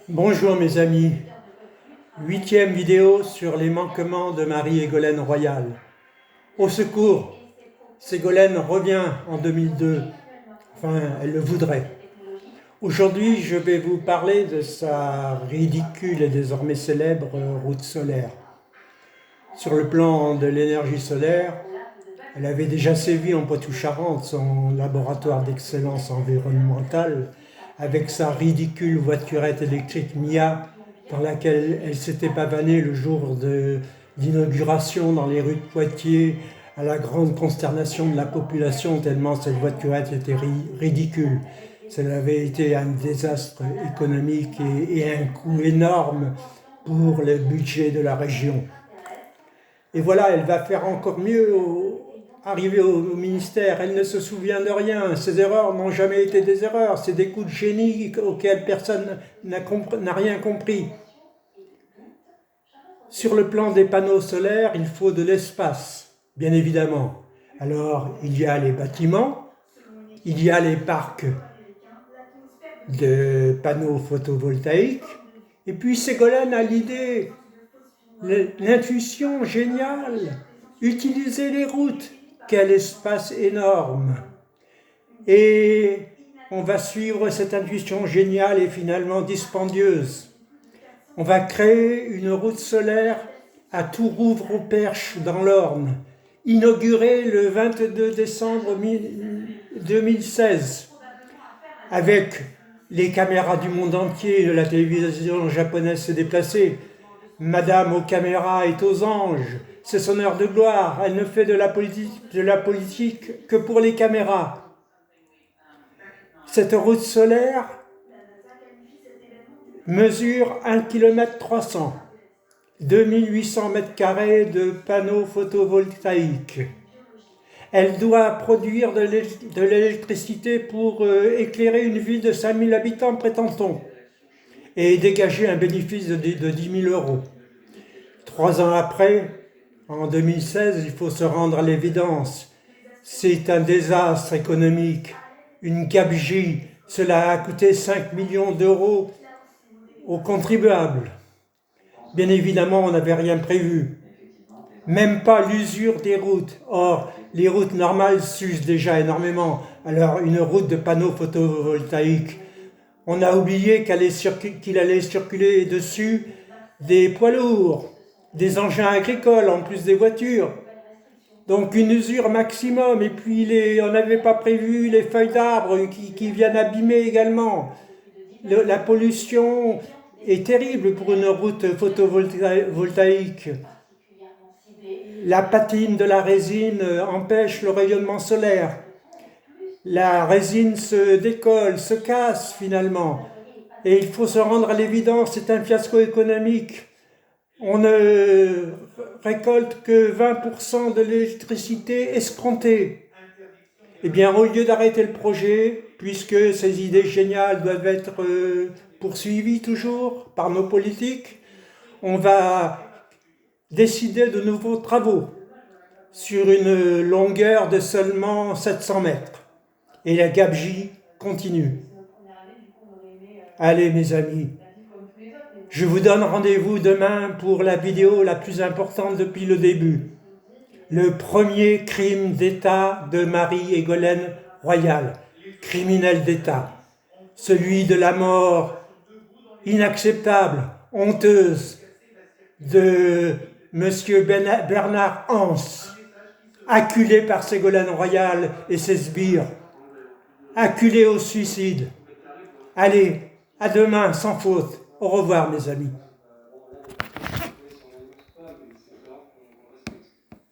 Bonjour mes amis, 8e vidéo sur les manquements de Marie-Ségolène Royal. Au secours, Ségolène revient en 2002, enfin elle le voudrait. Aujourd'hui je vais vous parler de sa ridicule et désormais célèbre route solaire. Sur le plan de l'énergie solaire, elle avait déjà sévi en Poitou-Charentes, son laboratoire d'excellence environnementale, avec sa ridicule voiturette électrique Mia, dans laquelle elle s'était pavanée le jour de l'inauguration dans les rues de Poitiers, à la grande consternation de la population, tellement cette voiturette était ridicule. Cela avait été un désastre économique et un coût énorme pour le budget de la région. Et voilà, elle va faire encore mieux arriver au ministère. Elle ne se souvient de rien. Ces erreurs n'ont jamais été des erreurs. C'est des coups de génie auxquels personne n'a rien compris. Sur le plan des panneaux solaires, il faut de l'espace, bien évidemment. Alors, il y a les bâtiments, il y a les parcs de panneaux photovoltaïques, et puis Ségolène a l'idée, l'intuition géniale, utiliser les routes. Quel espace énorme! Et on va suivre cette intuition géniale et finalement dispendieuse. On va créer une route solaire à Tourouvre-au-Perche dans l'Orne, inaugurée le 22 décembre 2016, avec les caméras du monde entier. De la télévision japonaise s'est déplacée. Madame aux caméras est aux anges, c'est son heure de gloire, elle ne fait de la politique que pour les caméras. Cette route solaire mesure 1,3 km, 2800 m² de panneaux photovoltaïques. Elle doit produire de l'électricité pour éclairer une ville de 5000 habitants, prétend-on, et dégager un bénéfice de 10 000 €. 3 ans après, en 2016, il faut se rendre à l'évidence. C'est un désastre économique, une gabegie. Cela a coûté 5 millions d'euros aux contribuables. Bien évidemment, on n'avait rien prévu. Même pas l'usure des routes. Or, les routes normales s'usent déjà énormément. Alors, une route de panneaux photovoltaïques, on a oublié qu'il allait circuler dessus des poids lourds, des engins agricoles en plus des voitures. Donc une usure maximum. Et puis on n'avait pas prévu les feuilles d'arbres qui viennent abîmer également. La pollution est terrible pour une route photovoltaïque. La patine de la résine empêche le rayonnement solaire. La résine se décolle, se casse finalement. Et il faut se rendre à l'évidence, c'est un fiasco économique. On ne récolte que 20% de l'électricité escomptée. Eh bien, au lieu d'arrêter le projet, puisque ces idées géniales doivent être poursuivies toujours par nos politiques, on va décider de nouveaux travaux sur une longueur de seulement 700 mètres. Et la gabegie continue. Allez mes amis, je vous donne rendez-vous demain pour la vidéo la plus importante depuis le début. Le premier crime d'État de Marie-Ségolène Royal, criminel d'État. Celui de la mort inacceptable, honteuse, de Monsieur Bernard Hans, acculé par Ségolène Royal et ses sbires, acculé au suicide. Allez, à demain sans faute. Au revoir mes amis.